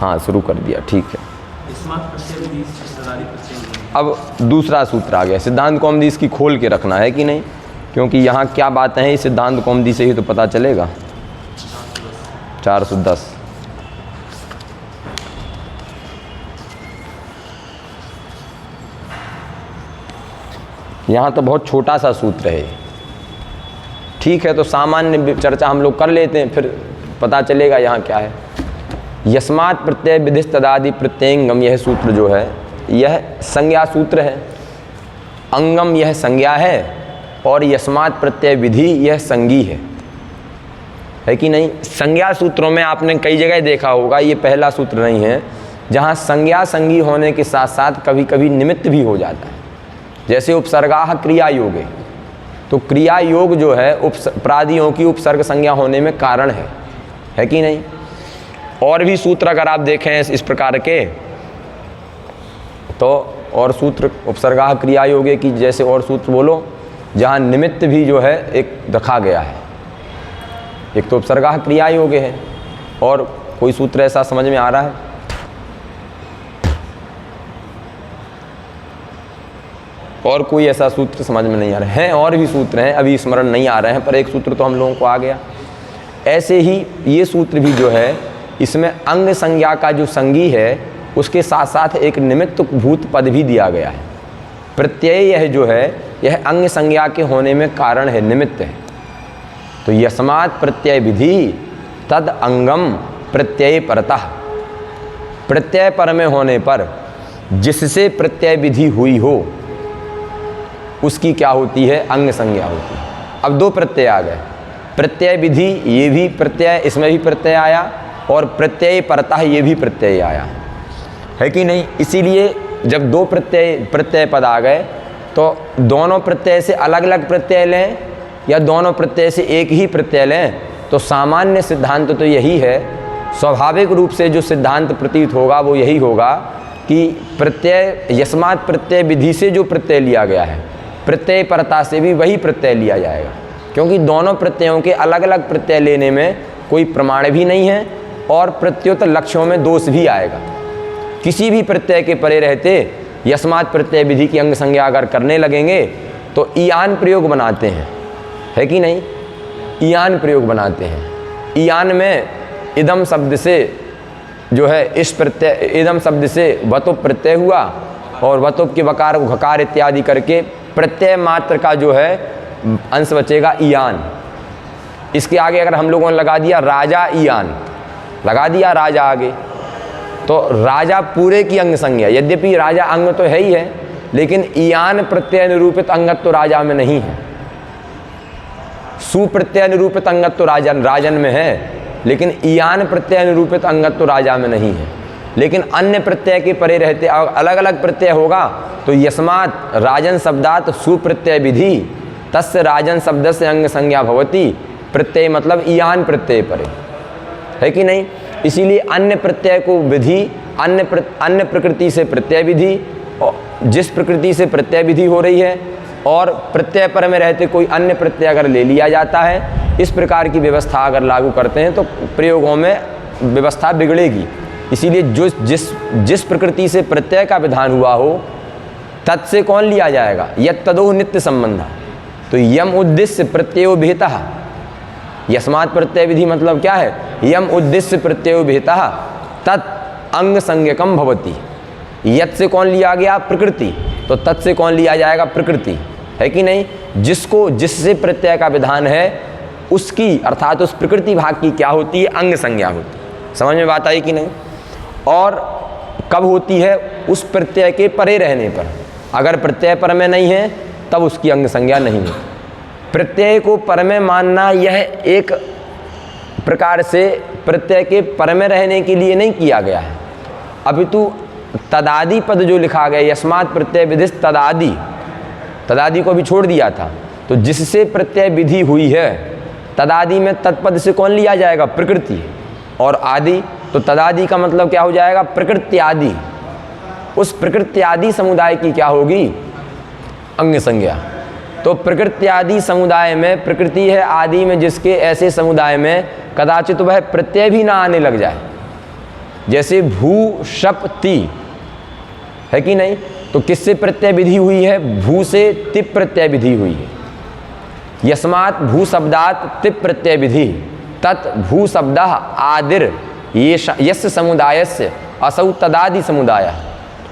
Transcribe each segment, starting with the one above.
हाँ शुरू कर दिया, ठीक है। अब दूसरा सूत्र आ गया, सिद्धांत कौमुदी इसकी खोल के रखना है कि नहीं, क्योंकि यहाँ क्या बातें हैं इस सिद्धांत कौमुदी से ही तो पता चलेगा। 410 यहाँ तो बहुत छोटा सा सूत्र है, ठीक है, तो सामान्य चर्चा हम लोग कर लेते हैं, फिर पता चलेगा यहाँ क्या है। यस्मात् प्रत्यय विधिस् तदादि प्रत्ययंगम, यह सूत्र जो है यह संज्ञा सूत्र है। अंगम यह संज्ञा है और यस्मात् प्रत्यय विधि यह संज्ञी है कि नहीं। संज्ञा सूत्रों में आपने कई जगह देखा होगा, ये पहला सूत्र नहीं है जहाँ संज्ञा संज्ञी होने के साथ साथ कभी कभी निमित्त भी हो जाता है। जैसे उपसर्गाः क्रिया योगे, तो क्रिया योग जो है प्रादियों की उपसर्ग संज्ञा होने में कारण है कि नहीं। और भी सूत्र अगर आप देखें इस प्रकार के, तो और सूत्र उपसर्गाः क्रिया योगे की जैसे और सूत्र बोलो जहाँ निमित्त भी जो है एक रखा गया है। एक तो उपसर्गाः क्रिया योगे है, और कोई सूत्र ऐसा समझ में आ रहा है? और कोई ऐसा सूत्र समझ में नहीं आ रहा है? और भी सूत्र हैं, अभी स्मरण नहीं आ रहे हैं, पर एक सूत्र तो हम लोगों को आ गया। ऐसे ही ये सूत्र भी जो है, इसमें अंग संज्ञा का जो संज्ञी है उसके साथ साथ एक निमित्त भूत पद भी दिया गया है। प्रत्यय यह जो है यह अंग संज्ञा के होने में कारण है, निमित्त है। तो यस्मात् प्रत्यय विधि तद अंगम प्रत्यय परतः, प्रत्यय पर में होने पर जिससे प्रत्यय विधि हुई हो उसकी क्या होती है? अंग संज्ञा होती है। अब दो प्रत्यय आ गए, प्रत्यय विधि ये भी प्रत्यय, इसमें भी प्रत्यय आया, और प्रत्यय परतः ये भी प्रत्यय आया है कि नहीं। इसीलिए जब दो प्रत्यय पद आ गए तो दोनों प्रत्यय से अलग अलग प्रत्यय लें या दोनों प्रत्यय से एक ही प्रत्यय लें, तो सामान्य सिद्धांत तो यही है, स्वाभाविक रूप से जो सिद्धांत प्रतीत होगा वो यही होगा कि प्रत्यय यस्मात् प्रत्यय विधि से जो प्रत्यय लिया गया है प्रत्यय परता से भी वही प्रत्यय लिया जाएगा, क्योंकि दोनों प्रत्ययों के अलग अलग प्रत्यय लेने में कोई प्रमाण भी नहीं है और प्रत्युत लक्ष्यों में दोष भी आएगा। किसी भी प्रत्यय के परे रहते यस्मात् प्रत्यय विधि की अंग संज्ञा अगर करने लगेंगे तो ईयान प्रयोग बनाते हैं, है कि नहीं। ईयान प्रयोग बनाते हैं। ईयान में इदम शब्द से जो है इस प्रत्यय, इदम शब्द से वतुप प्रत्यय हुआ और वतुप के वकार घकार इत्यादि करके प्रत्यय मात्र का जो है अंश बचेगा ईयान। इसके आगे अगर हम लोगों ने लगा दिया राजा ईयान, लगा दिया राजा आगे, तो राजा पूरे की अंग संज्ञा, यद्यपि राजा अंग तो है ही है, लेकिन ईयान प्रत्यय निरूपित अंगत तो राजा में नहीं है। सुप्रत्यय निरूपित अंगत तो राजन में है, लेकिन ईयान प्रत्यय निरूपित अंगत तो राजा में नहीं है। लेकिन अन्य प्रत्यय के परे रहते अलग अलग प्रत्यय होगा, तो यस्मात् राजन शब्दात् सुप्रत्यय विधि तस्य राजन शब्द से अंग संज्ञा भवति। प्रत्यय मतलब ईयान प्रत्यय परे, है कि नहीं। इसीलिए अन्य प्रत्यय को विधि, अन्य प्रकृति से प्रत्यय विधि, जिस प्रकृति से प्रत्यय विधि हो रही है और प्रत्यय पर में रहते कोई अन्य प्रत्यय अगर ले लिया जाता है, इस प्रकार की व्यवस्था अगर लागू करते हैं तो प्रयोगों में व्यवस्था बिगड़ेगी। इसीलिए जो जिस प्रकृति से प्रत्यय का विधान हुआ हो तत्से कौन लिया जाएगा? यत् तदोह नित्य संबंध। तो यम उद्देश्य प्रत्ययो भेतः, यस्मात् प्रत्यय विधि मतलब क्या है? यम उद्देश्य प्रत्ययो भेतः तत् अंग संज्ञकम भवति। यत् से कौन लिया गया? प्रकृति। तो तत् से कौन लिया जाएगा? प्रकृति, है कि नहीं। जिससे प्रत्यय का विधान है उसकी अर्थात उस प्रकृति भाग की क्या होती है? अंग संज्ञा होती है। समझ में बात आई कि नहीं। और कब होती है? उस प्रत्यय के परे रहने पर। अगर प्रत्यय पर में नहीं है तब उसकी अंग संज्ञा नहीं है। प्रत्यय को पर में मानना यह एक प्रकार से प्रत्यय के पर में रहने के लिए नहीं किया गया है, अपितु तदादि पद जो लिखा गया यस्मात् प्रत्यय विधि तदादि, तदादि को भी छोड़ दिया था। तो जिससे प्रत्यय विधि हुई है तदादि में तत्पद से कौन लिया जाएगा? प्रकृति। और आदि, तो तदादि का मतलब क्या हो जाएगा? प्रकृत्यादि। उस प्रकृत्यादि समुदाय की क्या होगी? अंग संज्ञा। तो प्रकृत्यादि समुदाय में प्रकृति है आदि में, जिसके ऐसे समुदाय में कदाचित वह प्रत्यय भी ना आने लग जाए, जैसे भू शप ती है कि नहीं, तो किससे प्रत्यय विधि हुई है? भू से तिप प्रत्यय विधि हुई है। यस्मात् भू शब्दात् तिप प्रत्यय विधि तत् भू शब्द आदिर यस्य समुदायस्य असौ तदादि समुदाय।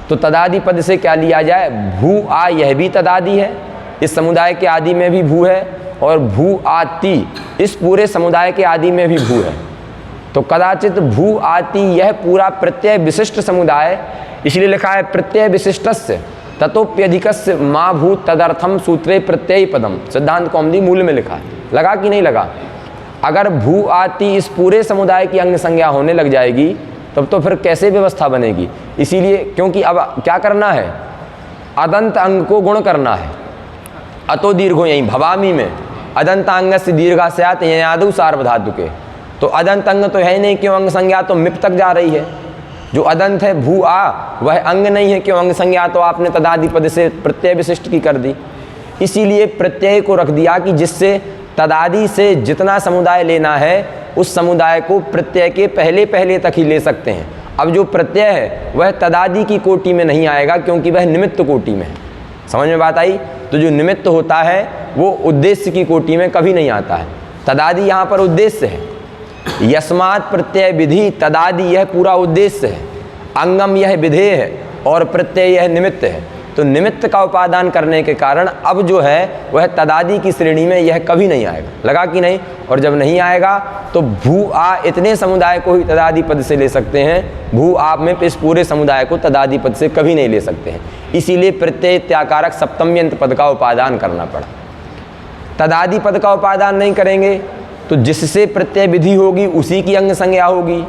तो तदादि पद से क्या लिया जाए? भू आ, यह भी तदादि है, इस समुदाय के आदि में भी भू है, और भू आती इस पूरे समुदाय के आदि में भी भू है। तो कदाचित भू आती यह पूरा प्रत्यय विशिष्ट समुदाय, इसलिए लिखा है प्रत्यय विशिष्टस्य ततोप्यधिकस्य मा भू तदर्थम सूत्रे प्रत्यय पदम। सिद्धांत कौमुदी मूल में लिखा है। लगा कि नहीं लगा? अगर भू आती इस पूरे समुदाय की अंग संज्ञा होने लग जाएगी तब तो फिर कैसे व्यवस्था बनेगी? इसीलिए, क्योंकि अब क्या करना है? अदंत अंग को गुण करना है। अतो दीर्घो, यहीं भवामी में अदंत अंग से दीर्घा स्यात् यादव सार्वधातु के। तो अदंत अंग तो है नहीं, क्यों? अंग संज्ञा तो मिप तक जा रही है। जो अदंत है भू आ, वह अंग नहीं है, क्यों? अंग संज्ञा तो आपने तदादि पद से प्रत्यय विशिष्ट की कर दी। इसीलिए प्रत्यय को रख दिया कि जिससे तदादि से जितना समुदाय लेना है उस समुदाय को प्रत्यय के पहले पहले तक ही ले सकते हैं। अब जो प्रत्यय है वह तदादि की कोटि में नहीं आएगा, क्योंकि वह निमित्त कोटि में है। समझ में बात आई? तो जो निमित्त होता है वो उद्देश्य की कोटि में कभी नहीं आता है। तदादि यहाँ पर उद्देश्य है। यस्मात् प्रत्यय विधि तदादि, यह पूरा उद्देश्य है। अंगम यह विधेय है और प्रत्यय यह निमित्त है। तो निमित्त का उपादान करने के कारण अब जो है वह तदादि की श्रेणी में यह कभी नहीं आएगा। लगा कि नहीं? और जब नहीं आएगा तो भू आ इतने समुदाय को ही तदादि पद से ले सकते हैं, भू आप में इस पूरे समुदाय को तदादि पद से कभी नहीं ले सकते हैं। इसीलिए प्रत्यय इत्याकारक सप्तम्यंत पद का उपादान करना पड़ा। तदादि पद का उपादान नहीं करेंगे तो जिससे प्रत्यय विधि होगी उसी की अंग संज्ञा होगी।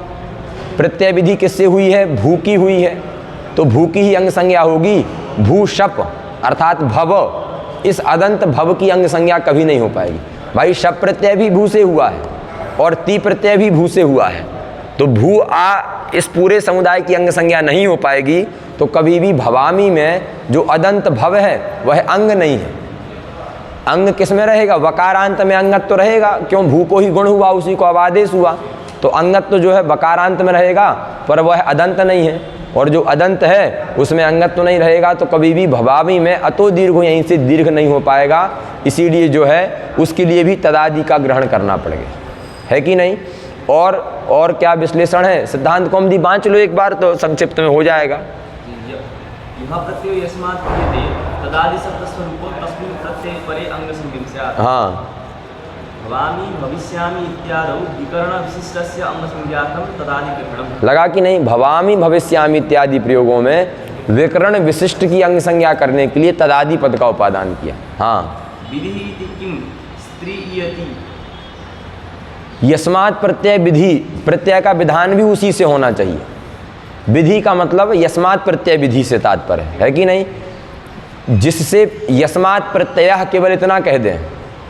प्रत्यय विधि किससे हुई है? भू की हुई है, तो भू की ही अंग संज्ञा होगी। भू शप अर्थात भव, इस अदंत भव की अंग संज्ञा कभी नहीं हो पाएगी। भाई शप प्रत्यय भी भू से हुआ है और ती प्रत्यय भी भू से हुआ है, तो भू आ इस पूरे समुदाय की अंग संज्ञा नहीं हो पाएगी। तो कभी भी भवामी में जो अदंत भव है वह अंग नहीं है। अंग किस में रहेगा? वकारांत में अंगत तो रहेगा, क्यों? भू को ही गुण हुआ, उसी को अब आदेश हुआ, तो अंगत तो जो है वकारांत में रहेगा, पर वह अदंत नहीं है। और जो अदंत है उसमें अंगत तो नहीं रहेगा, तो कभी भी भवामी में अतो दीर्घ यहीं से दीर्घ नहीं हो पाएगा। इसीलिए जो है उसके लिए भी तदादि का ग्रहण करना पड़ेगा, है कि नहीं? और क्या विश्लेषण है? सिद्धांत कौमुदी बाँच लो एक बार तो संक्षिप्त में हो जाएगा। हाँ, भवामि भविष्यामि इत्यादौ विकरण विशिष्टस्य अंग संज्ञार्थं तदादि ग्रहणम्। लगा कि नहीं? भवामि भविष्यामि इत्यादि प्रयोगों में विकरण विशिष्ट की अंग संज्ञा करने के लिए तदादि पद का उपादान किया। हाँ, विधि किम स्त्रीयति, यस्मात् प्रत्यय विधि, प्रत्यय का विधान भी उसी से होना चाहिए। विधि का मतलब यस्मात् प्रत्यय विधि से तात्पर्य है कि नहीं? जिससे यस्मात् प्रत्यय केवल इतना कह दें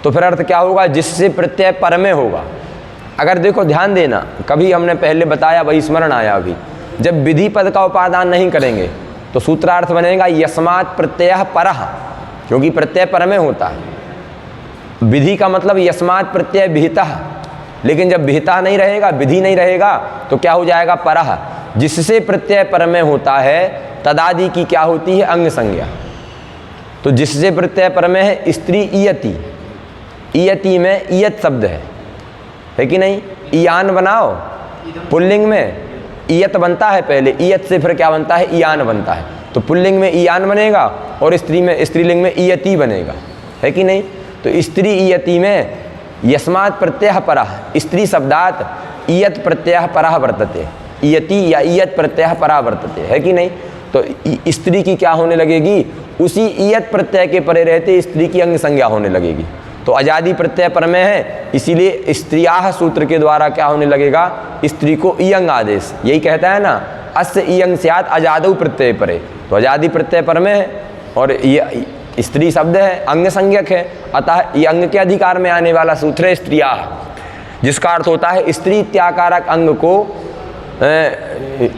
तो फिर अर्थ क्या होगा? जिससे प्रत्यय पर में होगा। अगर देखो ध्यान देना, कभी हमने पहले बताया, वही स्मरण आया अभी, जब विधि पद का उपादान नहीं करेंगे तो सूत्रार्थ बनेगा यस्मात् प्रत्यय परः, क्योंकि प्रत्यय पर में होता है। विधि का मतलब यस्मात् प्रत्यय विहितः, लेकिन जब विहिता नहीं रहेगा, विधि नहीं रहेगा, तो क्या हो जाएगा? परः। जिससे प्रत्यय पर में होता है तदादि की क्या होती है? अंग संज्ञा। तो जिससे प्रत्यय पर में है स्त्री इयति, इयति में इयत शब्द है कि नहीं? इयान बनाओ, पुल्लिंग में इयत बनता है पहले, इयत से फिर क्या बनता है? इयान बनता है। तो पुल्लिंग में इयान बनेगा और स्त्री में, स्त्रीलिंग में इयति बनेगा, है कि नहीं? तो स्त्री इयति में यस्मात् प्रत्यय परः, स्त्री शब्दात इयत प्रत्यय परः वर्तते, इयति या इयत प्रत्यय परः वर्तते, है कि नहीं? तो स्त्री की क्या होने लगेगी? उसी इयत प्रत्यय के परे रहते स्त्री की अंग संज्ञा होने लगेगी। तो अजादि प्रत्यय पर में है, इसीलिए स्त्रियाः सूत्र के द्वारा क्या होने लगेगा? स्त्री को इयंग आदेश, यही कहता है ना, अस्य इयंग स्यात् अजादौ प्रत्यय परे। तो अजादि प्रत्यय पर में है और ये स्त्री शब्द है, अंग संज्ञक है, अतः ये अंग के अधिकार में आने वाला सूत्र है स्त्रियाः, जिसका अर्थ होता है स्त्री इत्याकारक अंग को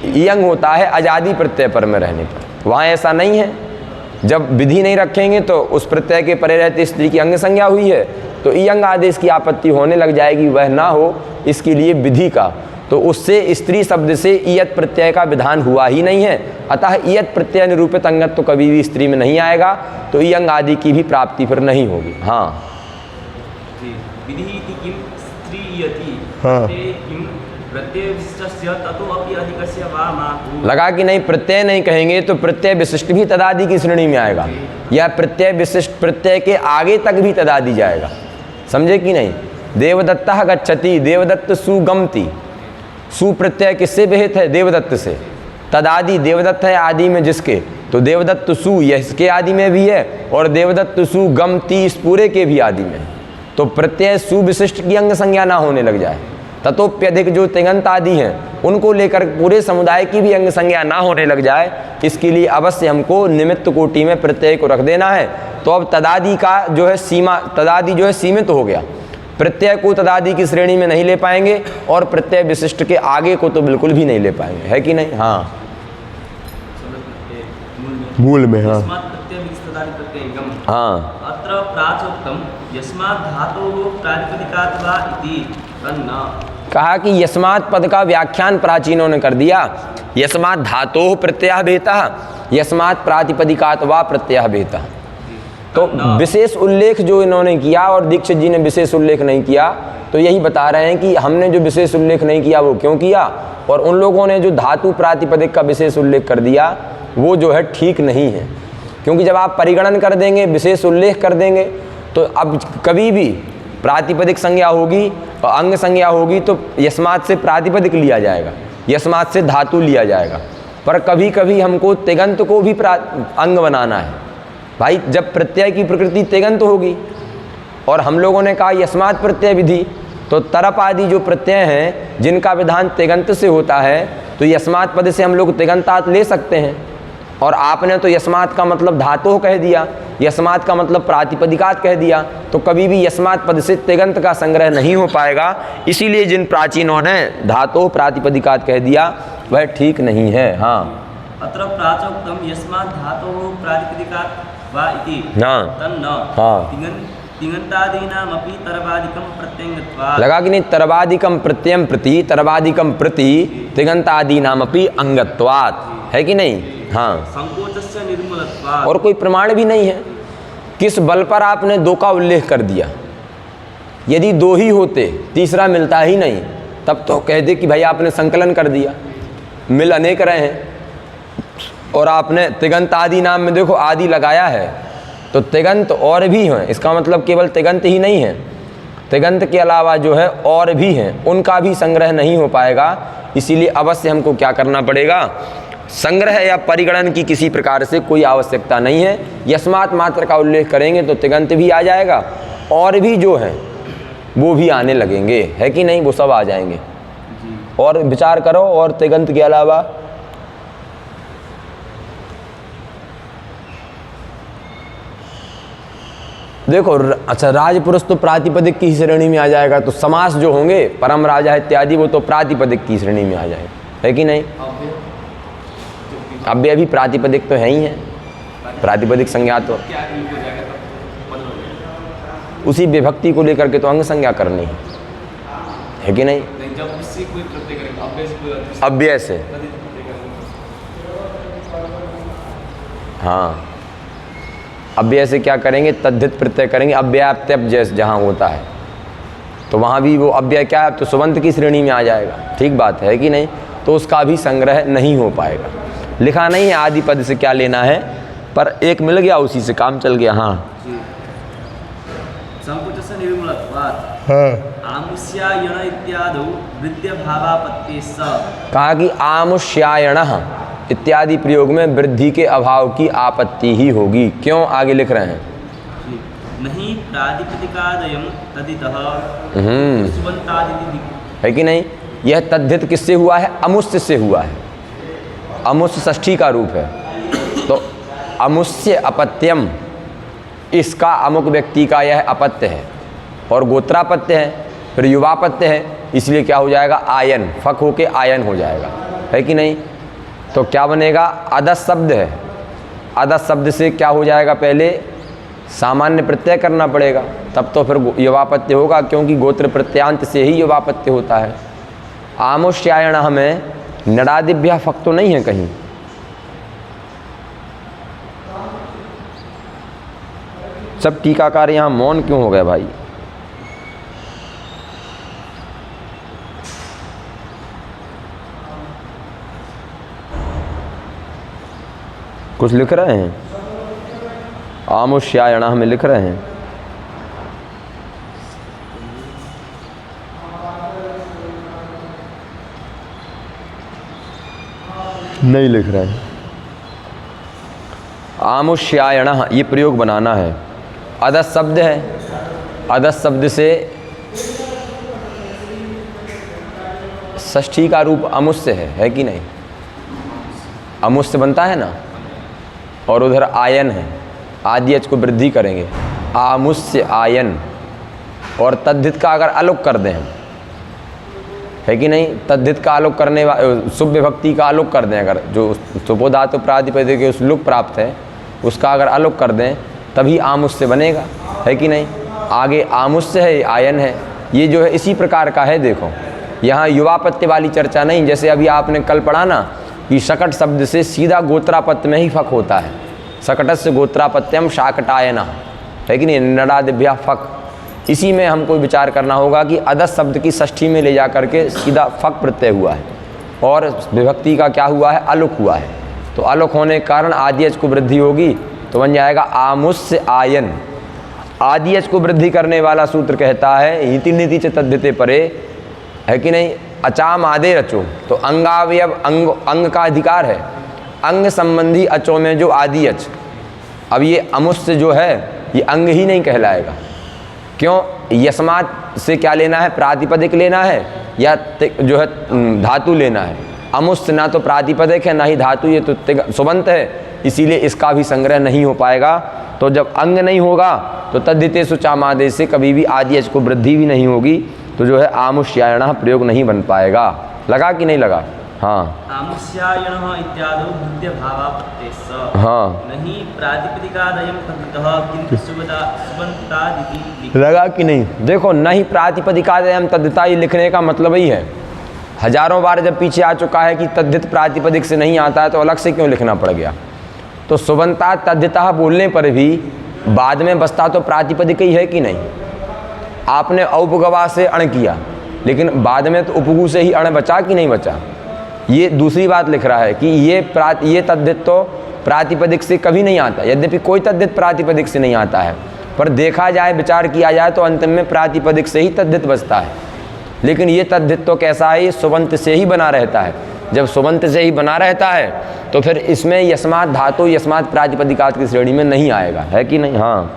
इयंग होता है अजादि प्रत्यय पर में रहने पर। वहाँ ऐसा नहीं है, जब विधि नहीं रखेंगे तो उस प्रत्यय के परे रहते स्त्री की अंग संज्ञा हुई है तो इयंग आदेश की आपत्ति होने लग जाएगी, वह ना हो इसके लिए विधि का तो उससे स्त्री शब्द से ईयत प्रत्यय का विधान हुआ ही नहीं है। अतः ईयत प्रत्यय निरूपित अंगत तो कभी भी स्त्री में नहीं आएगा, तो इयंग आदि की भी प्राप्ति फिर नहीं होगी। हाँ विधि किम स्त्रीयति हाँ। किम प्रत्यय विशिष्टस्य ततो अपि अधिकस्य वा माहु। लगा कि नहीं, प्रत्यय नहीं कहेंगे तो प्रत्यय विशिष्ट भी तदादि की श्रेणी में आएगा, या प्रत्यय विशिष्ट प्रत्यय के आगे तक भी तदादि जाएगा। समझे कि नहीं? देवदत्तः गच्छति, देवदत्त सुगमति, सुप्रत्यय किससे विहित है? देवदत्त से। तदादि देवदत्त है आदि में जिसके, तो देवदत्त सु यह इसके आदि में भी है, और देवदत्त सुगमति इस पूरे के भी आदि में है। तो प्रत्यय सुविशिष्ट की अंग संज्ञा ना होने लग जाए, ततोप्यधिक जो तिङन्त आदि हैं उनको लेकर पूरे समुदाय की भी अंग संज्ञा ना होने लग जाए, इसके लिए अवश्य हमको निमित्त कोटि में प्रत्यय को रख देना है। तो अब तदादि का जो है सीमा, तदादि जो है सीमित हो गया, प्रत्यय को तदादि की श्रेणी में नहीं ले पाएंगे, और प्रत्यय विशिष्ट के आगे को तो बिल्कुल भी नहीं ले पाएंगे, है कि नहीं? हाँ मूल में। हाँ हाँ अत्र प्राचोक्तम यस्मात् धातोः प्रातिपदिकात् वा इति तन्न। कहा कि यस्मात् पद का व्याख्यान प्राचीनों ने कर दिया। यस्मात् धातोः प्रत्ययः भेतः, यस्मात् प्रातिपदिकात् वा प्रत्ययः भेतः। तो विशेष उल्लेख जो इन्होंने किया और दीक्षित जी ने विशेष उल्लेख नहीं किया, तो यही बता रहे हैं कि हमने जो विशेष उल्लेख नहीं किया वो क्यों किया, और उन लोगों ने जो धातु प्रातिपदिक का विशेष उल्लेख कर दिया वो जो है ठीक नहीं है। क्योंकि जब आप परिगणन कर देंगे, विशेष उल्लेख कर देंगे, तो अब कभी भी प्रातिपदिक संज्ञा होगी और अंग संज्ञा होगी तो यस्मात् से प्रातिपदिक लिया जाएगा, यस्मात् से धातु लिया जाएगा। पर कभी कभी हमको तिङन्त को भी अंग बनाना है भाई। जब प्रत्यय की प्रकृति तिङन्त होगी, और हम लोगों ने कहा यस्मात् प्रत्यय विधि, तो तरप आदि जो प्रत्यय हैं जिनका विधान तिङन्त से होता है, तो यस्मात् पद से हम लोग तिङन्तात् ले सकते हैं। और आपने तो यस्मात् का मतलब धातु कह दिया, यस्मात् का मतलब प्रातिपदिकात् कह दिया, तो कभी भी यस्मात् पद से तिङन्त का संग्रह नहीं हो पाएगा। इसीलिए जिन प्राचीनों ने धातु प्रातिपदिकात् कह दिया वह ठीक नहीं है। हाँ अत्र प्राचोक्तम यस्मात् धातोः प्रातिपदिकात् वा इति तन्न। हाँ तिङन्तादीनामपि तरवादिकं प्रत्यङ्गत्वात्। लगा कि नहीं? तरवादिकम प्रत्ययम प्रति, तरवादिकम प्रति तिङन्तादीनामपि अंगत्वात्, है कि नहीं? हाँ संकोचस्य निर्मूलत्वात्। और कोई प्रमाण भी नहीं है। किस बल पर आपने दो का उल्लेख कर दिया? यदि दो ही होते, तीसरा मिलता ही नहीं, तब तो कह दे कि भाई आपने संकलन कर दिया, मिल अनेक रहे हैं। और आपने तिङन्त आदि नाम में देखो आदि लगाया है, तो तिङन्त और भी हैं, इसका मतलब केवल तिङन्त ही नहीं है, तिङन्त के अलावा जो है और भी हैं, उनका भी संग्रह नहीं हो पाएगा। इसीलिए अवश्य हमको क्या करना पड़ेगा? संग्रह या परिगणन की किसी प्रकार से कोई आवश्यकता नहीं है। यस्मात् मात्र का उल्लेख करेंगे तो तिङन्त भी आ जाएगा, और भी जो हैं वो भी आने लगेंगे, है कि नहीं? वो सब आ जाएंगे। और विचार करो, और तिङन्त के अलावा देखो, अच्छा राजपुरुष तो प्रातिपदिक की श्रेणी में आ जाएगा, तो समास जो होंगे परम राजा इत्यादि वो तो प्रातिपदिक की श्रेणी में आ जाएगा, है कि नहीं? अव्यय भी प्रातिपदिक तो है ही है, प्रातिपदिक संज्ञा तो उसी विभक्ति को लेकर के तो अंग संज्ञा करनी है कि नहीं? अव्यय से, हाँ अव्यय से क्या करेंगे? तद्धित प्रत्यय करेंगे। अव्ययाप्त्यप जैसे जहाँ होता है तो वहाँ भी वो अव्यय क्या है? तो सुबंत की श्रेणी में आ जाएगा। ठीक बात है कि नहीं? तो उसका भी संग्रह नहीं हो पाएगा। लिखा नहीं है आदि पद से क्या लेना है, पर एक मिल गया, उसी से काम चल गया। हाँ संकोचस्य निर्मूलत्वात्। आमुष्यायण इत्यादौ वृद्ध्यभावापत्तिस्स। कहा कि आमुष्यायणः इत्यादि प्रयोग में वृद्धि के अभाव की आपत्ति ही होगी। क्यों? आगे लिख रहे हैं, नहीं प्रातिपदिकादयं तदितः सुबन्तादिति, है कि नहीं? यह तद्धित किससे हुआ है? अमुष्य से हुआ है। अमुष्य षष्ठी का रूप है, तो अमुष्य अपत्यम, इसका अमुक व्यक्ति का यह अपत्य है, और गोत्रापत्य है, फिर युवापत्य है, इसलिए क्या हो जाएगा? आयन, फक होके आयन हो जाएगा, है कि नहीं? तो क्या बनेगा? अदस शब्द है, अदस शब्द से क्या हो जाएगा? पहले सामान्य प्रत्यय करना पड़ेगा, तब तो फिर युवापत्य होगा, क्योंकि गोत्र प्रत्यांत से ही युवापत्य होता है। आमुष्यायण में नडादिभ्या फक तो नहीं है कहीं। सब टीकाकार यहाँ मौन क्यों हो गए भाई? कुछ लिख रहे हैं? आमुष्यायण में लिख रहे हैं? नहीं लिख रहे हैं। आमुष्यायण ये प्रयोग बनाना है। अदस शब्द है, अदस शब्द से षष्ठी का रूप अमुष्य है कि नहीं? अमुष्य बनता है ना, और उधर आयन है, आदि अच को वृद्धि करेंगे, आमुष्य आयन। और तद्धित का अगर आलोक कर दें हम, है कि नहीं? तद्धित का आलोक करने शुभ विभक्ति का आलोक कर दें, अगर जो सुपोधातु प्रातिपदिक के उस लुक प्राप्त है उसका अगर आलोक कर दें तभी आमुष्य बनेगा, है कि नहीं? आगे आमुष्य है, आयन है, ये जो है इसी प्रकार का है। देखो यहाँ युवापत्य वाली चर्चा नहीं, जैसे अभी आपने कल पढ़ा ना कि शकट शब्द से सीधा गोत्रापत्य में ही फक होता है। शकटस्य गोत्रापत्यम शाकटायन, है कि नहीं? नडादिभ्या फक। इसी में हमको विचार करना होगा कि अदस शब्द की षष्ठी में ले जा करके सीधा फक प्रत्यय हुआ है और विभक्ति का क्या हुआ है? अलुक हुआ है। तो अलुक होने के कारण आदियच को वृद्धि होगी तो बन जाएगा आमुष्य आयन। आदियच को वृद्धि करने वाला सूत्र कहता है इति नीति च तद्धिते परे, है कि नहीं? अचाम आदे रचो, तो अंगावयव अंग का अधिकार है। अंग संबंधी अचों में जो आदियच, अब ये अमुष्य जो है ये अंग ही नहीं कहलाएगा। क्यों? यस्मात् से क्या लेना है? प्रातिपदिक लेना है या जो है धातु लेना है। अमुष्य ना तो प्रातिपदिक है ना ही धातु, ये तो सुबंत है, इसीलिए इसका भी संग्रह नहीं हो पाएगा। तो जब अंग नहीं होगा तो तद्धितेषु चामादेश से कभी भी आदियच को वृद्धि भी नहीं होगी, तो जो है आमुष्यायण प्रयोग नहीं बन पाएगा। लगा कि नहीं लगा? हाँ, आमुष्यायण इत्यादि बुद्ध भावापत्तेस्स हाँ, नहीं प्रातिपदिकादयं तद्धितः किंतु सुबन्तादिति। लगा कि नहीं? देखो, नहीं प्रातिपदिकादयं तद्धिता, ये लिखने का मतलब ही है। हजारों बार जब पीछे आ चुका है कि तद्धित प्रातिपदिक से नहीं आता है तो अलग से क्यों लिखना पड़ गया? तो सुबंता तद्धिता बोलने पर भी बाद में बसता तो प्रातिपदिक ही है कि नहीं? आपने औपगवा से अण किया, लेकिन बाद में तो उपगु से ही अण बचा कि नहीं बचा? ये दूसरी बात लिख रहा है कि ये तद्धित तो प्रातिपदिक से कभी नहीं आता। यद्यपि कोई तद्धित प्रातिपदिक से नहीं आता है, पर देखा जाए, विचार किया जाए तो अंत में प्रातिपदिक से ही तद्धित बचता है। लेकिन ये तद्धित तो कैसा है? ये सुबंत से ही बना रहता है। जब सुबंत से ही बना रहता है तो फिर इसमें यस्मात् धातु यस्मात् प्रातिपदिकात की श्रेणी में नहीं आएगा, है कि नहीं? हाँ,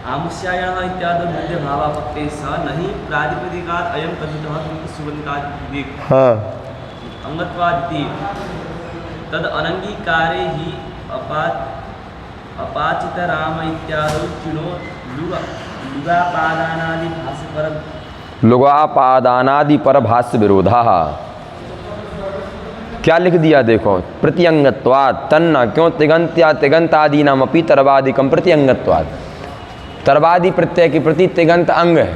आमुष्यायण इत्यादि बुद्ध भावापत्तेस्स नहीं प्रातिपदिकात् अयं तद्धितः किंतु सुबन्तादिति। हाँ, अंगत्वादिति तद अनंगीकारे ही अपाचितराम इत्यादि चिणो लुगापादानादि भाष्य पर लुगापादानादि पर भाष्य विरोधा। क्या लिख दिया? देखो, प्रत्यंगत्वात् तन्ना, क्यों? तिगंत्या तिगंतादि नाम अपि तरवादिकम प्रत्यंगत्वात्, तरवादी प्रत्यय के प्रति तिगंत अंग है।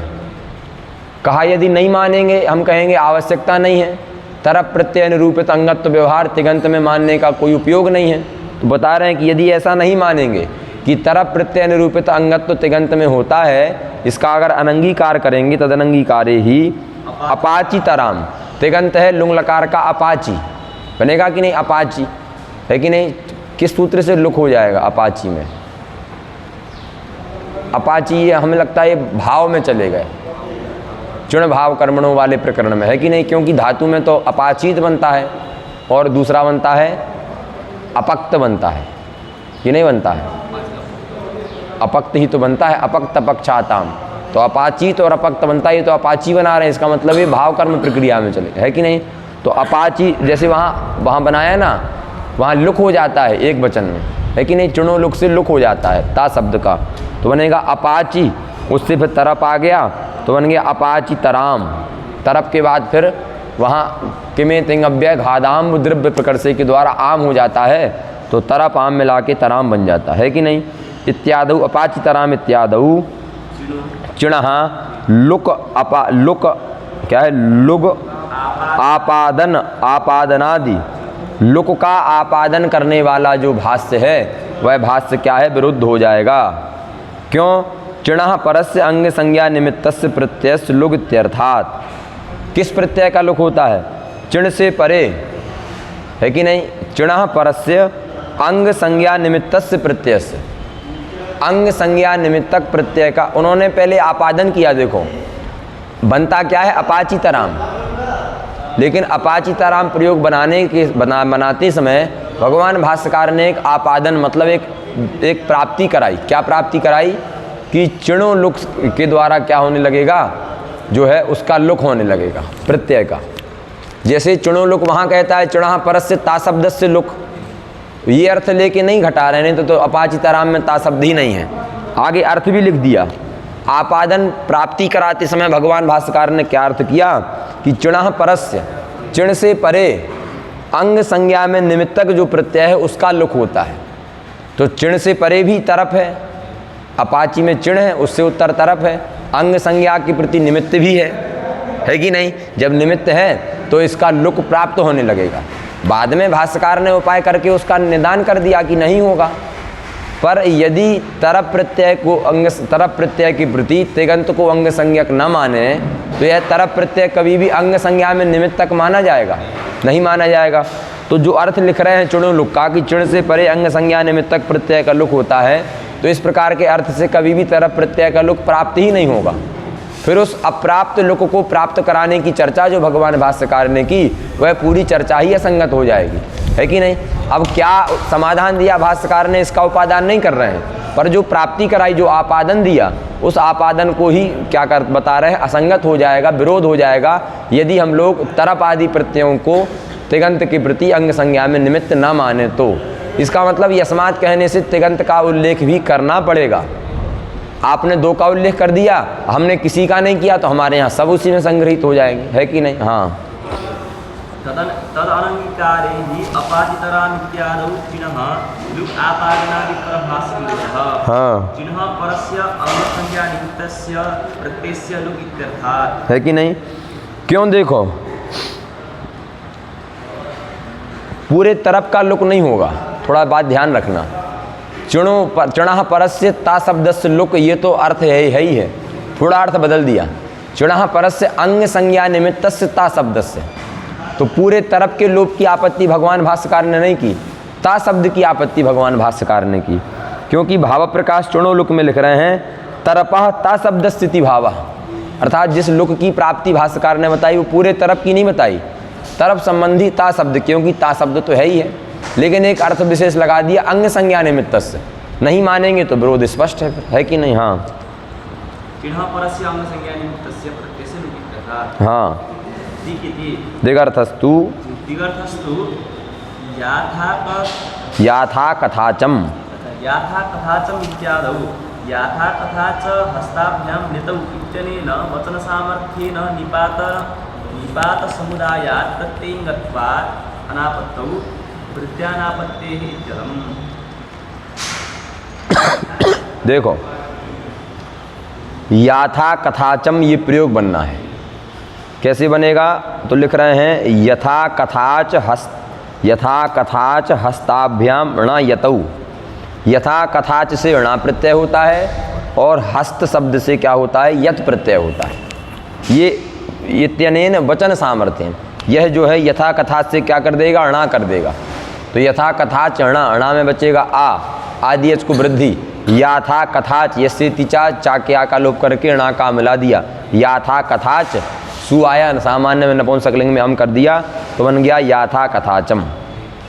कहा यदि नहीं मानेंगे, हम कहेंगे आवश्यकता नहीं है, तरप प्रत्यय निरूपित अंगत्व व्यवहार तिगंत में मानने का कोई उपयोग नहीं है। तो बता रहे हैं कि यदि ऐसा नहीं मानेंगे कि तरप प्रत्यय निरूपित अंगत्व तिगंत में होता है, इसका अगर अनंगीकार करेंगे तद अनंगीकारे ही अपाची तराम, तिगंत है लुंग लकार का अपाची, बनेगा कि नहीं? अपाची, है कि नहीं? किस सूत्र से लुक हो जाएगा अपाची में? अपाची ये हमें लगता है ये भाव में चले गए, चुण भाव कर्मणों वाले प्रकरण में, है कि नहीं? क्योंकि धातु में तो अपाचित बनता है और दूसरा बनता है अपक्त बनता है, ये नहीं बनता है? अपक्त ही तो बनता है, अपक्त अपक्षाताम, तो अपाचित और अपक्त बनता है, ये तो अपाची बना रहे हैं, इसका मतलब ये भाव कर्म प्रक्रिया में चले, है कि नहीं? तो अपाची जैसे वहाँ बनाया ना, वहाँ लुक हो जाता है एक वचन में, है कि नहीं? चुनो लुक से लुक हो जाता है ता शब्द का, तो बनेगा अपाची। उससे फिर तरप आ गया तो बन गया अपाची तराम। तरप के बाद फिर वहाँ किमे तिंगव्य घादाम द्रव्य प्रकर्षे के द्वारा आम हो जाता है, तो तरप आम मिला के तराम बन जाता है कि नहीं? इत्यादु अपाची तराम इत्यादु चिणः लुक क्या है, लुग आपादन आपादनादि, लुक का आपादन करने वाला जो भाष्य है वह भाष्य क्या है, विरुद्ध हो जाएगा। क्यों? चिणः परस्य अंग संज्ञा निमित्तस्य प्रत्ययस्य लुग इत्यर्थात्। किस प्रत्यय का लुक होता है? चिण से परे, है कि नहीं? चिणः परस्य अंग संज्ञा निमित्तस्य प्रत्ययस्य, अंग संज्ञा निमित्तक प्रत्यय का उन्होंने पहले आपादन किया। देखो बनता क्या है, अपाचितराम, लेकिन अपाचितराम प्रयोग बनाते समय भगवान भाष्यकार ने एक आपादन मतलब एक प्राप्ति कराई। क्या प्राप्ति कराई? कि चिणो लुक के द्वारा क्या होने लगेगा, जो है उसका लुक होने लगेगा प्रत्यय का। जैसे चिणो लुक वहाँ कहता है चिणः परस्य ता शब्द से लुक, ये अर्थ लेके नहीं घटा रहे, नहीं तो अपाचितराम में ता शब्द ही नहीं है। आगे अर्थ भी लिख दिया। आपादन प्राप्ति कराते समय भगवान भाष्यकार ने क्या अर्थ किया कि चिणः परस्य, चिण से परे अंग संज्ञा में निमित्तक जो प्रत्यय है उसका लुक होता है। तो चिण से परे भी तरफ है, अपाची में चिण है, उससे उत्तर तरफ है, अंग संज्ञा के प्रति निमित्त भी है कि नहीं? जब निमित्त है तो इसका लुक प्राप्त होने लगेगा। बाद में भाष्यकार ने उपाय करके उसका निदान कर दिया कि नहीं होगा। पर यदि तरफ प्रत्यय को तरफ प्रत्यय की प्रति तिगंत को अंग संज्ञक न माने तो यह तरफ प्रत्यय कभी भी अंग संज्ञा में निमित्तक माना जाएगा? नहीं माना जाएगा। तो जो अर्थ लिख रहे हैं चिणो लुक का कि चिण से परे अंग संज्ञा निमित्तक प्रत्यय का लुक होता है, तो इस प्रकार के अर्थ से कभी भी तरफ प्रत्यय का लुक प्राप्त ही नहीं होगा। फिर उस अप्राप्त लुक को प्राप्त कराने की चर्चा जो भगवान भाष्यकार ने की वह पूरी चर्चा ही असंगत हो जाएगी, है कि नहीं? अब क्या समाधान दिया भाष्यकार ने, इसका उपादान नहीं कर रहे हैं, पर जो प्राप्ति कराई, जो आपादन दिया, उस आपादन को ही क्या बता रहे हैं, असंगत हो जाएगा, विरोध हो जाएगा यदि हम लोग तरफ आदि प्रत्ययों को तिगंत के प्रति अंग संज्ञा में निमित्त न माने। तो इसका मतलब यस्मात् कहने से तिगंत का उल्लेख भी करना पड़ेगा। आपने दो का उल्लेख कर दिया, हमने किसी का नहीं किया, तो हमारे यहाँ सब उसी में संग्रहित हो जाएंगे, है कि नहीं? हाँ। तदनंकारे ही अपाचितराम इत्यादौ चिन्ह लुक आपादनादि परभाष्यः। हाँ। चिन्ह परस्य अंग संज्ञा निमित्तस्य प्रत्ययस्य लुक इत्यर्थात्, है कि नहीं? क्यों? देखो पूरे तरफ का लुक नहीं होगा, थोड़ा बात ध्यान रखना। चिणः परस्य ता शब्द से लुक, ये तो अर्थ है ही है, थोड़ा अर्थ बदल दिया। चिणः परस्य अंग संज्ञा निमित्तस्य ता शब्द से, तो पूरे तरफ के लोप की आपत्ति भगवान भाष्यकार ने नहीं की, ता शब्द की आपत्ति भगवान भाष्यकार ने की। क्योंकि भाव प्रकाश चिणो लुक में लिख रहे हैं तरपः ता शब्द स्थिति भाव, अर्थात जिस लुक की प्राप्ति भाष्यकार ने बताई वो पूरे तरफ की नहीं बताई, तरफ संबंधी ता शब्द, क्योंकि ता शब्द तो है ही है, लेकिन एक अर्थ विशेष लगा दिया अंग संज्ञा निमित्त से। नहीं मानेंगे तो विरोध स्पष्ट है कि नहीं? हाँ। चिन्ह परस्य अंग संज्ञा निमित्तस्य प्रत्ययस्य लुक इत्यर्थात्। हाँ। दिगर्थस्तु याथा कथाचम इत्यादौ याथा कथा च हस्ताभ्यां नितौ इत्यनेन वचनसामर्थ्येन निपात समुदायात् प्रत्ययिङ्गत्वात् अनापत्तौ वृत्त्यानापत्तेः इत्यर्थम्। देखो याथा कथाचम ये प्रयोग बनना है, कैसे बनेगा? तो लिख रहे हैं यथा कथाच हस्ताभ्याम ऋण यतौ। यथा कथाच से ऋण प्रत्यय होता है और हस्त शब्द से क्या होता है, यत प्रत्यय होता है। ये इत्यनेन वचन सामर्थ्य, यह जो है यथा कथाच से क्या कर देगा, ऋण कर देगा। तो यथा कथाच ऋण, ऋण में बचेगा आ, आदि को वृद्धि। याथा कथाच यस्य तिचा चा के आ का लोप करके ऋण का मिला दिया, याथा कथाच सु आया, सामान्य में नपुंसकलिंग में हम कर दिया तो बन गया याथा कथाचम,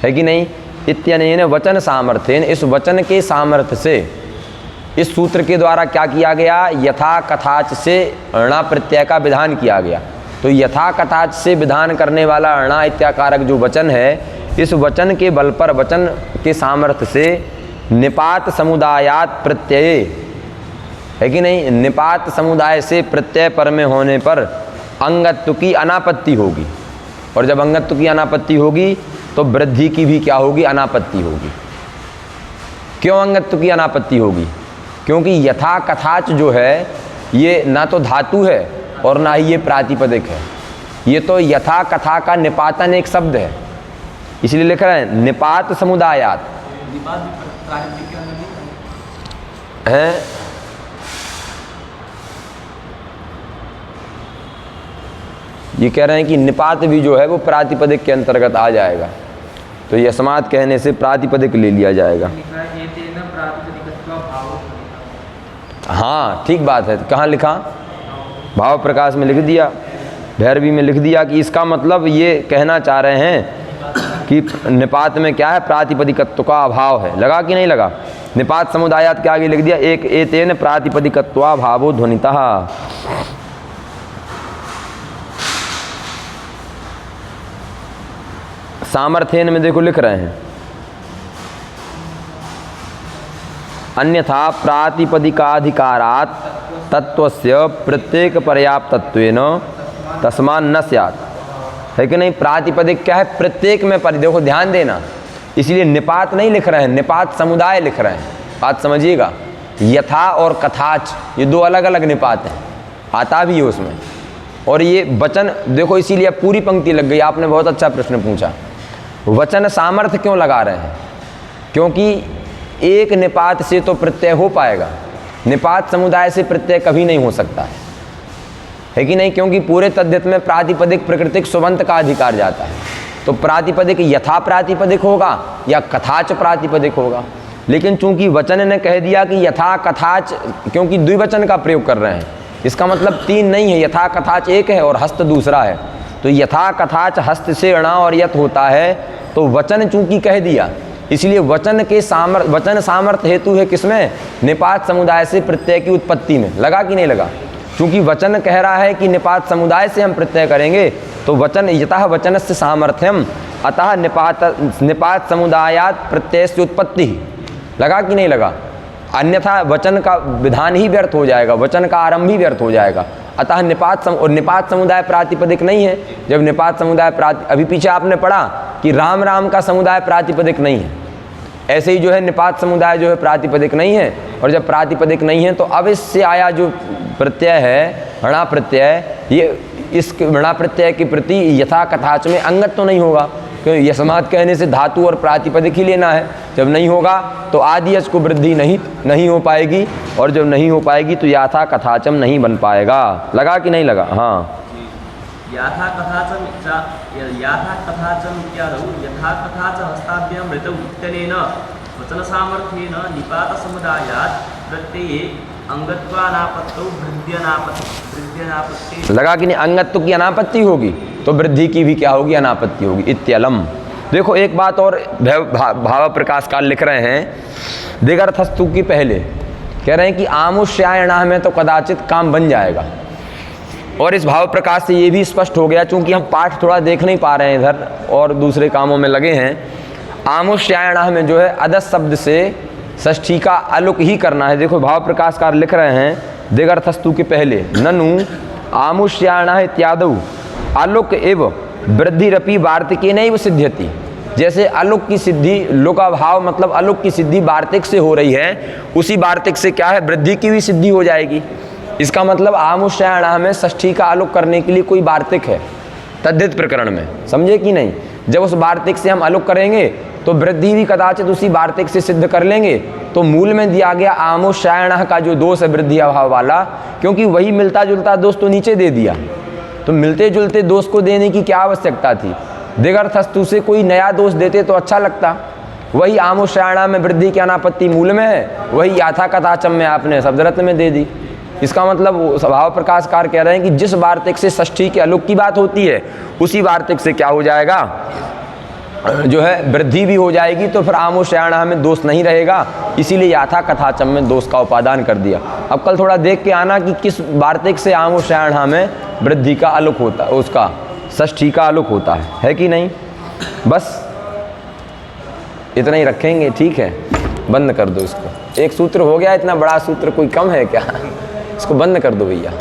है कि नहीं? इत्यनेन वचन सामर्थ्येन, इस वचन के सामर्थ्य से इस सूत्र के द्वारा क्या किया गया, यथा कथाच से ऋण प्रत्यय का विधान किया गया। तो यथा कथाच से विधान करने वाला ऋण इत्याकारक जो वचन है, इस वचन के बल पर, वचन के सामर्थ्य से निपात समुदायात प्रत्यय, है कि नहीं? निपात समुदाय से प्रत्यय पर में होने पर अंगत्व की अनापत्ति होगी, और जब अंगत्व की अनापत्ति होगी तो वृद्धि की भी क्या होगी, अनापत्ति होगी। क्यों अंगत्व की अनापत्ति होगी? क्योंकि यथा कथाच जो है ये ना तो धातु है और ना ही ये प्रातिपदिक है। ये तो यथा कथा का निपातन एक शब्द है, इसलिए लिख रहे हैं निपात समुदायात निपात भी प्रातिपदिक के अंदर नहीं है। ये कह रहे हैं कि निपात भी जो है वो प्रातिपदिक के अंतर्गत आ जाएगा, तो यस्मात् कहने से प्रातिपदिक ले लिया जाएगा। हाँ ठीक बात है, कहाँ लिखा? भाव प्रकाश में लिख दिया, भैरवी में लिख दिया कि इसका मतलब ये कहना चाह रहे हैं कि निपात में क्या है, प्रातिपदिकत्व का अभाव है। लगा कि नहीं लगा? निपात समुदायात के आगे लिख दिया एक एतेन प्रातिपदिकत्वाभावो ध्वनितः। सामर्थ्येन में देखो लिख रहे हैं अन्यथा प्रातिपदिकाधिकारात् तत्वस्य प्रत्येक पर्याप्तत्वेन तस्मान् न स्यात्, है कि नहीं? प्रातिपदिक क्या है? प्रत्येक में देखो ध्यान देना, इसलिए निपात नहीं लिख रहे हैं, निपात समुदाय लिख रहे हैं। बात समझिएगा, यथा और कथाच ये दो अलग अलग निपात हैं, आता भी है उसमें। और ये वचन देखो, इसीलिए पूरी पंक्ति लग गई। आपने बहुत अच्छा प्रश्न पूछा, वचन सामर्थ्य क्यों लगा रहे हैं? क्योंकि एक निपात से तो प्रत्यय हो पाएगा, निपात समुदाय से प्रत्यय कभी नहीं हो सकता है कि नहीं? क्योंकि पूरे तद्धित में प्रातिपदिक प्रकृतिक सुबंत का अधिकार जाता है, तो प्रातिपदिक यथा प्रातिपदिक होगा या कथाच प्रातिपदिक होगा। लेकिन चूंकि वचन ने कह दिया कि यथा कथाच, क्योंकि द्विवचन का प्रयोग कर रहे हैं, इसका मतलब तीन नहीं है, यथा कथाच एक है और हस्त दूसरा है। तो यथा कथाच हस्त से अणा और यत होता है, तो वचन चूंकि कह दिया, इसलिए वचन के वचन सामर्थ्य हेतु है किसमें? निपात समुदाय से प्रत्यय की उत्पत्ति में। लगा कि नहीं लगा? चूंकि वचन कह रहा है कि निपात समुदाय से हम प्रत्यय करेंगे, तो वचन यतः वचनस्य सामर्थ्यम अतः निपात समुदायात प्रत्यय से उत्पत्ति। लगा कि नहीं लगा? अन्यथा वचन का विधान ही व्यर्थ हो जाएगा, वचन का आरंभ ही व्यर्थ हो जाएगा। अतः निपात समुदाय प्रातिपदिक नहीं है। जब निपात समुदाय अभी पीछे आपने पढ़ा कि राम राम का समुदाय प्रातिपदिक नहीं है, ऐसे ही जो है निपात समुदाय जो है प्रातिपदिक नहीं है। और जब प्रातिपदिक नहीं है तो अब इससे आया जो प्रत्यय है ऋणा प्रत्यय, ये इस ऋणा प्रत्यय के प्रति यथा कथाच में अंगत तो नहीं होगा, क्योंकि यस्मात् कहने से धातु और प्रातिपदिक ही लेना है। जब नहीं होगा तो आदि यश को वृद्धि नहीं हो पाएगी, और जब नहीं हो पाएगी तो यथा कथाचम नहीं बन पाएगा। लगा कि नहीं लगा? हाँ, यथा कथाचम इत्यादौ यथा कथाच हस्ताभ्यां ऋतौ इत्यनेन वचन सामर्थ्येन निपात समुदायात् प्रत्यये अंगत्वानापत्तौ वृद्ध्यनापत्ति। लगा कि नहीं? अंगत्व की अनापत्ति होगी तो वृद्धि की भी क्या होगी? अनापत्ति होगी। इत्यलम। देखो एक बात और भाव प्रकाश काल लिख रहे हैं, दिगर्थस्तु की पहले कह रहे हैं कि आमुष्यायणा में तो कदाचित काम बन जाएगा। और इस भाव प्रकाश से ये भी स्पष्ट हो गया, चूंकि हम पाठ थोड़ा देख नहीं पा रहे हैं इधर और दूसरे कामों में लगे हैं। आमुष्यायणा में जो है अदस शब्द से षष्ठी का अलुक ही करना है। देखो भाव प्रकाशकार लिख रहे हैं दिगर्थस्तु के पहले, ननु आमुष्यायणा इत्यादौ अलुक एव वृद्धिरपि वार्तिकेनैव सिद्ध्यति। जैसे अलुक की सिद्धि, लुका भाव मतलब अलुक की सिद्धि वार्तिक से हो रही है, उसी वार्तिक से क्या है? वृद्धि की भी सिद्धि हो जाएगी। इसका मतलब आमुष्यायणा में षष्ठी का अलुक करने के लिए कोई वार्तिक है तद्धित प्रकरण में, समझे कि नहीं? जब उस वार्तिक से हम अलुक करेंगे तो वृद्धि भी कदाचित उसी वार्तिक से सिद्ध कर लेंगे। तो मूल में दिया गया आमुष्यायणः का जो दोष है वृद्धि अभाव वाला, क्योंकि वही मिलता जुलता दोष तो नीचे दे दिया, तो मिलते जुलते दोष को देने की क्या आवश्यकता थी? दिगर्थस्तु से कोई नया दोष देते तो अच्छा लगता। वही आमुष्यायणा में वृद्धि की अनापत्ति मूल में है, वही याथा कथाचम में आपने शब्दरत्न में दे दी। इसका मतलब भाव प्रकाशकार कह रहे हैं कि जिस वार्तिक से षष्ठी के अलुक की बात होती है, उसी वार्तिक से क्या हो जाएगा? जो है वृद्धि भी हो जाएगी, तो फिर आमुष्यायणा में दोष नहीं रहेगा। इसीलिए याथा कथाचम में दोष का उपादान कर दिया। अब कल थोड़ा देख के आना कि किस वार्तिक से आमुष्यायणा में वृद्धि का अलुक होता है, उसका षष्ठी का अलुक होता है कि नहीं? बस इतना ही रखेंगे, ठीक है? बंद कर दो इसको। एक सूत्र हो गया, इतना बड़ा सूत्र कोई कम है क्या? इसको बंद कर दो भैया।